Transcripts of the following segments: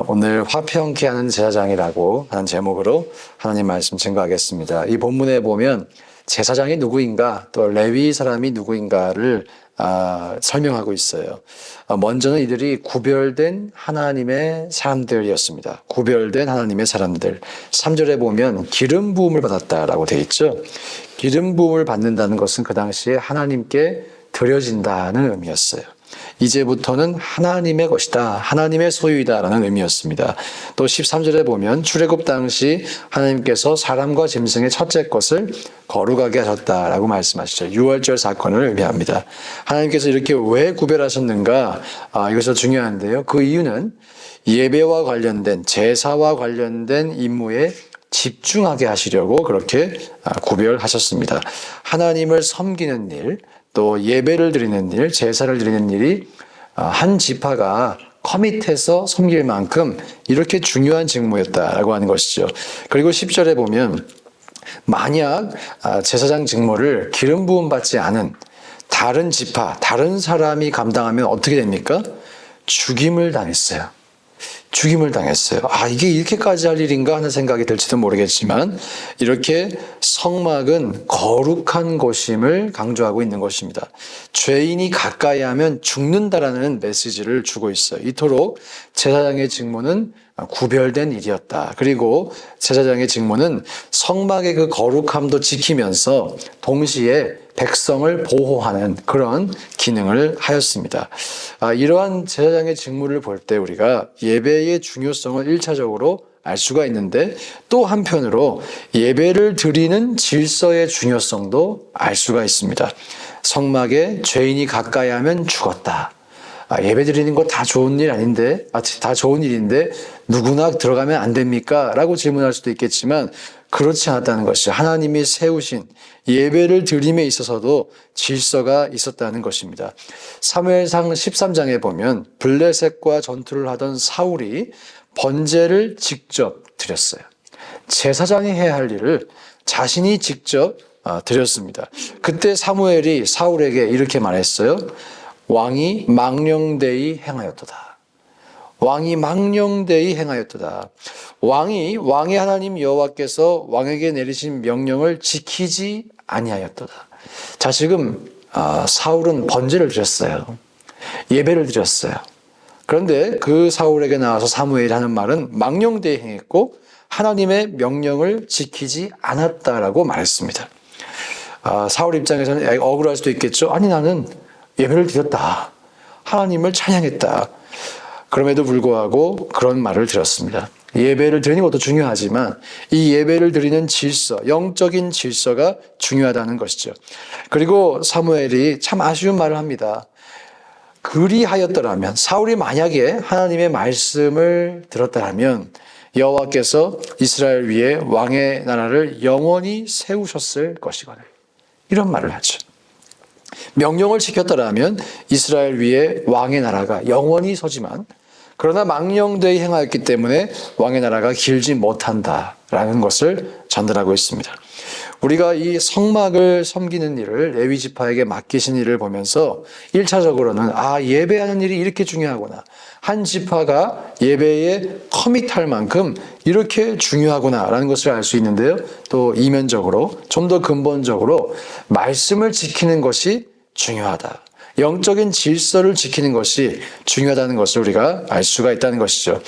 오늘 화평케 하는 제사장이라고 하는 제목으로 하나님 말씀 증거하겠습니다. 이 본문에 보면 제사장이 누구인가 또 레위 사람이 누구인가를 설명하고 있어요. 먼저는 이들이 구별된 하나님의 사람들이었습니다. 구별된 하나님의 사람들. 3절에 보면 기름 부음을 받았다라고 되어 있죠. 기름 부음을 받는다는 것은 그 당시에 하나님께 드려진다는 의미였어요. 이제부터는 하나님의 것이다, 하나님의 소유이다라는 의미였습니다. 또 13절에 보면 출애굽 당시 하나님께서 사람과 짐승의 첫째 것을 거룩하게 하셨다라고 말씀하시죠. 유월절 사건을 의미합니다. 하나님께서 이렇게 왜 구별하셨는가? 이것이 중요한데요. 그 이유는 예배와 관련된, 제사와 관련된 임무에 집중하게 하시려고 그렇게 구별하셨습니다. 하나님을 섬기는 일, 또 예배를 드리는 일, 제사를 드리는 일이 한 지파가 커밋해서 섬길 만큼 이렇게 중요한 직무였다라고 하는 것이죠. 그리고 10절에 보면 만약 제사장 직무를 기름 부음 받지 않은 다른 지파, 다른 사람이 감당하면 어떻게 됩니까? 죽임을 당했어요. 죽임을 당했어요. 이게 이렇게까지 할 일인가 하는 생각이 들지도 모르겠지만 이렇게 성막은 거룩한 곳임을 강조하고 있는 것입니다. 죄인이 가까이 하면 죽는다라는 메시지를 주고 있어요. 이토록 제사장의 직무는 구별된 일이었다. 그리고 제사장의 직무는 성막의 그 거룩함도 지키면서 동시에 백성을 보호하는 그런 기능을 하였습니다. 이러한 제사장의 직무를 볼 때 우리가 예배의 중요성을 1차적으로 알 수가 있는데 또 한편으로 예배를 드리는 질서의 중요성도 알 수가 있습니다. 성막에 죄인이 가까이 하면 죽었다. 예배 드리는 거 다 좋은 일 아닌데, 다 좋은 일인데 누구나 들어가면 안 됩니까? 라고 질문할 수도 있겠지만 그렇지 않았다는 것이죠. 하나님이 세우신 예배를 드림에 있어서도 질서가 있었다는 것입니다. 사무엘상 13장에 보면 블레셋과 전투를 하던 사울이 번제를 직접 드렸어요. 제사장이 해야 할 일을 자신이 직접 드렸습니다. 그때 사무엘이 사울에게 이렇게 말했어요. 왕이 망령되이 행하였도다. 왕이 망령되이 행하였도다. 왕의 하나님 여호와께서 왕에게 내리신 명령을 지키지 아니하였도다. 자, 지금 사울은 번제를 드렸어요. 예배를 드렸어요. 그런데 그 사울에게 나와서 사무엘이 하는 말은 망령되이 행했고 하나님의 명령을 지키지 않았다라고 말했습니다. 사울 입장에서는 억울할 수도 있겠죠. 나는 예배를 드렸다. 하나님을 찬양했다. 그럼에도 불구하고 그런 말을 들었습니다. 예배를 드리는 것도 중요하지만 이 예배를 드리는 질서, 영적인 질서가 중요하다는 것이죠. 그리고 사무엘이 참 아쉬운 말을 합니다. 그리하였더라면, 사울이 만약에 하나님의 말씀을 들었다면 여호와께서 이스라엘 위에 왕의 나라를 영원히 세우셨을 것이거늘. 이런 말을 하죠. 명령을 지켰더라면 이스라엘 위에 왕의 나라가 영원히 서지만 그러나 망령되이 행하였기 때문에 왕의 나라가 길지 못한다라는 것을 전달하고 있습니다. 우리가 이 성막을 섬기는 일을 레위 지파에게 맡기신 일을 보면서 1차적으로는 예배하는 일이 이렇게 중요하구나. 한 지파가 예배에 커밋할 만큼 이렇게 중요하구나라는 것을 알 수 있는데요. 또 이면적으로 좀 더 근본적으로 말씀을 지키는 것이 중요하다. 영적인 질서를 지키는 것이 중요하다는 것을 우리가 알 수가 있다는 것이죠.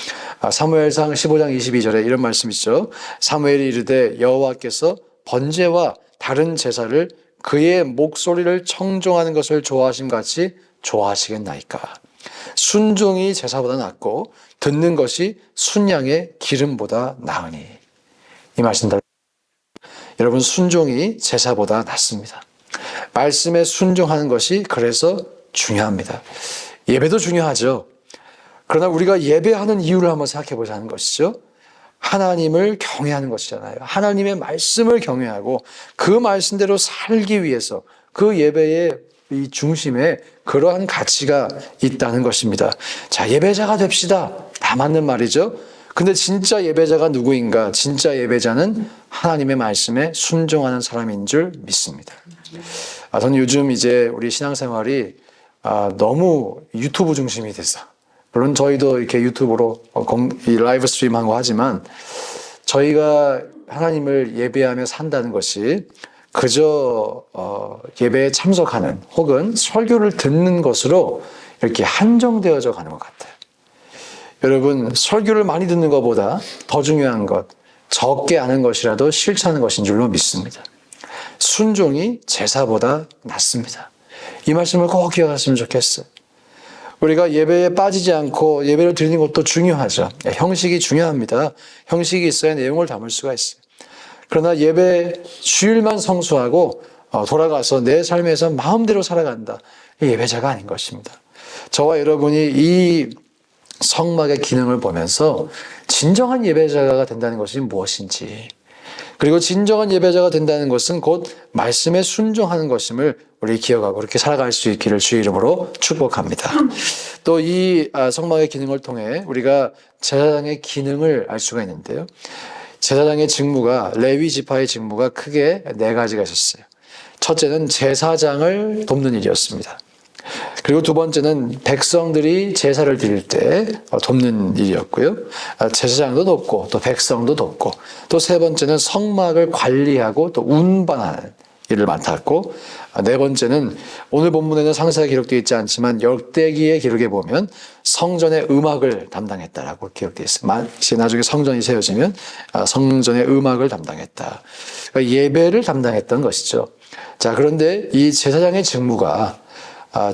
사무엘상 15장 22절에 이런 말씀이 있죠. 사무엘이 이르되 여호와께서 번제와 다른 제사를 그의 목소리를 청종하는 것을 좋아하심 같이 좋아하시겠나이까. 순종이 제사보다 낫고 듣는 것이 순양의 기름보다 나으니. 이 말씀입니다. 여러분, 순종이 제사보다 낫습니다. 말씀에 순종하는 것이 그래서 중요합니다. 예배도 중요하죠. 그러나 우리가 예배하는 이유를 한번 생각해 보자는 것이죠. 하나님을 경외하는 것이잖아요. 하나님의 말씀을 경외하고 그 말씀대로 살기 위해서 그 예배의 이 중심에 그러한 가치가 있다는 것입니다. 자, 예배자가 됩시다. 다 맞는 말이죠. 근데 진짜 예배자가 누구인가? 진짜 예배자는 하나님의 말씀에 순종하는 사람인 줄 믿습니다. 저는 요즘 이제 우리 신앙생활이 너무 유튜브 중심이 돼서 물론 저희도 이렇게 유튜브로 이 라이브 스트림하고 하지만 저희가 하나님을 예배하며 산다는 것이 그저 예배에 참석하는 혹은 설교를 듣는 것으로 이렇게 한정되어져 가는 것 같아요. 여러분, 설교를 많이 듣는 것보다 더 중요한 것, 적게 아는 것이라도 실천하는 것인 줄로 믿습니다. 순종이 제사보다 낫습니다. 이 말씀을 꼭 기억하셨으면 좋겠어요. 우리가 예배에 빠지지 않고 예배를 드리는 것도 중요하죠. 형식이 중요합니다. 형식이 있어야 내용을 담을 수가 있어요. 그러나 예배 주일만 성수하고 돌아가서 내 삶에서 마음대로 살아간다. 이 예배자가 아닌 것입니다. 저와 여러분이 이 성막의 기능을 보면서 진정한 예배자가 된다는 것이 무엇인지, 그리고 진정한 예배자가 된다는 것은 곧 말씀에 순종하는 것임을 우리 기억하고 그렇게 살아갈 수 있기를 주의 이름으로 축복합니다. 또 이 성막의 기능을 통해 우리가 제사장의 기능을 알 수가 있는데요. 제사장의 직무가, 레위 지파의 직무가 크게 네 가지가 있었어요. 첫째는 제사장을 돕는 일이었습니다. 그리고 두 번째는 백성들이 제사를 드릴 때 돕는 일이었고요. 제사장도 돕고 또 백성도 돕고, 또 세 번째는 성막을 관리하고 또 운반하는 일을 맡았고, 네 번째는 오늘 본문에는 상세하게 기록되어 있지 않지만 역대기의 기록에 보면 성전의 음악을 담당했다라고 기록되어 있어요. 나중에 성전이 세워지면 성전의 음악을 담당했다. 그러니까 예배를 담당했던 것이죠. 자, 그런데 이 제사장의 직무가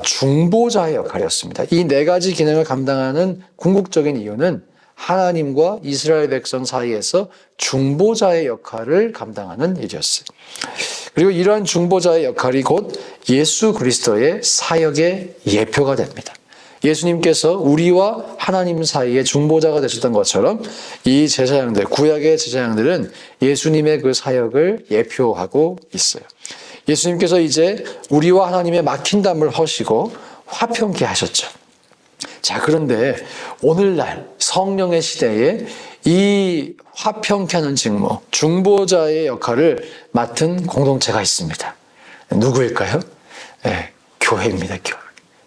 중보자의 역할이었습니다. 이 네 가지 기능을 감당하는 궁극적인 이유는 하나님과 이스라엘 백성 사이에서 중보자의 역할을 감당하는 일이었어요. 그리고 이러한 중보자의 역할이 곧 예수 그리스도의 사역의 예표가 됩니다. 예수님께서 우리와 하나님 사이의 중보자가 되셨던 것처럼 이 제사장들, 구약의 제사장들은 예수님의 그 사역을 예표하고 있어요. 예수님께서 이제 우리와 하나님의 막힌 담을 허시고 화평케 하셨죠. 자, 그런데 오늘날 성령의 시대에 이 화평케 하는 직무, 중보자의 역할을 맡은 공동체가 있습니다. 누구일까요? 네, 교회입니다. 교회.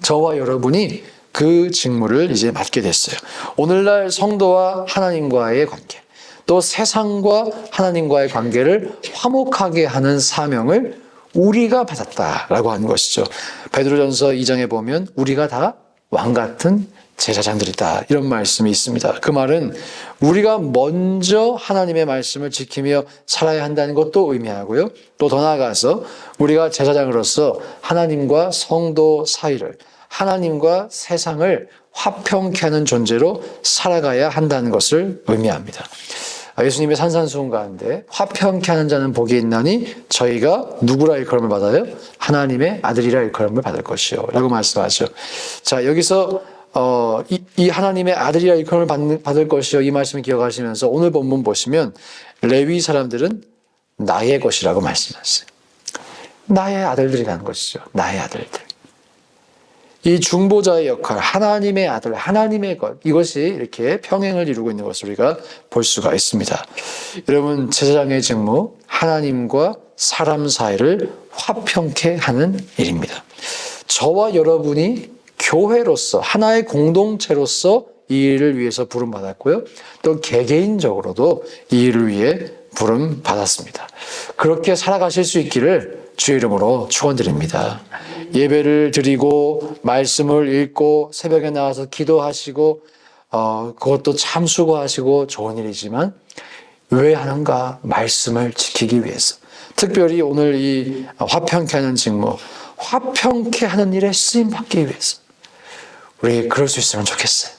저와 여러분이 그 직무를 이제 맡게 됐어요. 오늘날 성도와 하나님과의 관계, 또 세상과 하나님과의 관계를 화목하게 하는 사명을 우리가 받았다라고 하는 것이죠. 베드로전서 2장에 보면 우리가 다 왕같은 제사장들이다, 이런 말씀이 있습니다. 그 말은 우리가 먼저 하나님의 말씀을 지키며 살아야 한다는 것도 의미하고요. 또 더 나아가서 우리가 제사장으로서 하나님과 성도 사이를, 하나님과 세상을 화평케 하는 존재로 살아가야 한다는 것을 의미합니다. 예수님의 산산수훈 가운데 화평케 하는 자는 복이 있나니 저희가 누구라 일컬음을 받아요? 하나님의 아들이라 일컬음을 받을 것이요 라고 말씀하죠. 자, 여기서 이 하나님의 아들이라 일컬음을 받을 것이요, 이 말씀을 기억하시면서 오늘 본문 보시면 레위 사람들은 나의 것이라고 말씀하셨어요. 나의 아들들이라는 것이죠. 나의 아들들. 이 중보자의 역할, 하나님의 아들, 하나님의 것, 이것이 이렇게 평행을 이루고 있는 것을 우리가 볼 수가 있습니다. 여러분, 제사장의 직무, 하나님과 사람 사이를 화평케 하는 일입니다. 저와 여러분이 교회로서, 하나의 공동체로서 이 일을 위해서 부름받았고요. 또 개개인적으로도 이 일을 위해 부름받았습니다. 그렇게 살아가실 수 있기를 주의 이름으로 축원드립니다. 예배를 드리고 말씀을 읽고 새벽에 나와서 기도하시고 그것도 참 수고하시고 좋은 일이지만 왜 하는가? 말씀을 지키기 위해서. 특별히 오늘 이 화평케 하는 직무, 화평케 하는 일에 쓰임받기 위해서 우리 그럴 수 있으면 좋겠어요.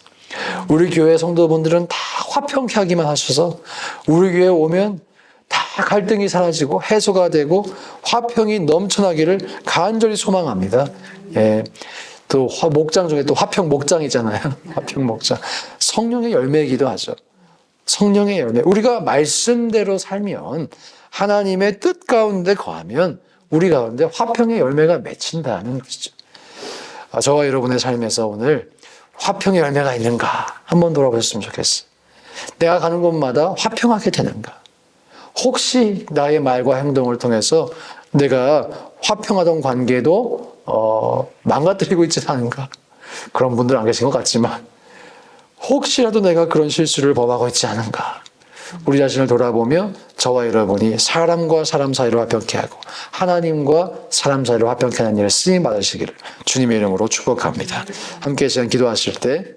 우리 교회 성도분들은 다 화평케 하기만 하셔서 우리 교회에 오면 다 갈등이 사라지고 해소가 되고 화평이 넘쳐나기를 간절히 소망합니다. 예. 또 목장 중에 또 화평 목장이잖아요. 화평 목장. 성령의 열매이기도 하죠. 성령의 열매. 우리가 말씀대로 살면, 하나님의 뜻 가운데 거하면 우리 가운데 화평의 열매가 맺힌다는 것이죠. 저와 여러분의 삶에서 오늘 화평의 열매가 있는가 한번 돌아보셨으면 좋겠어요. 내가 가는 곳마다 화평하게 되는가? 혹시 나의 말과 행동을 통해서 내가 화평하던 관계도 망가뜨리고 있지 않은가? 그런 분들 안 계신 것 같지만 혹시라도 내가 그런 실수를 범하고 있지 않은가? 우리 자신을 돌아보며 저와 여러분이 사람과 사람 사이로 화평케 하고 하나님과 사람 사이로 화평케 하는 일을 쓰임 받으시기를 주님의 이름으로 축복합니다. 함께 시간 기도하실 때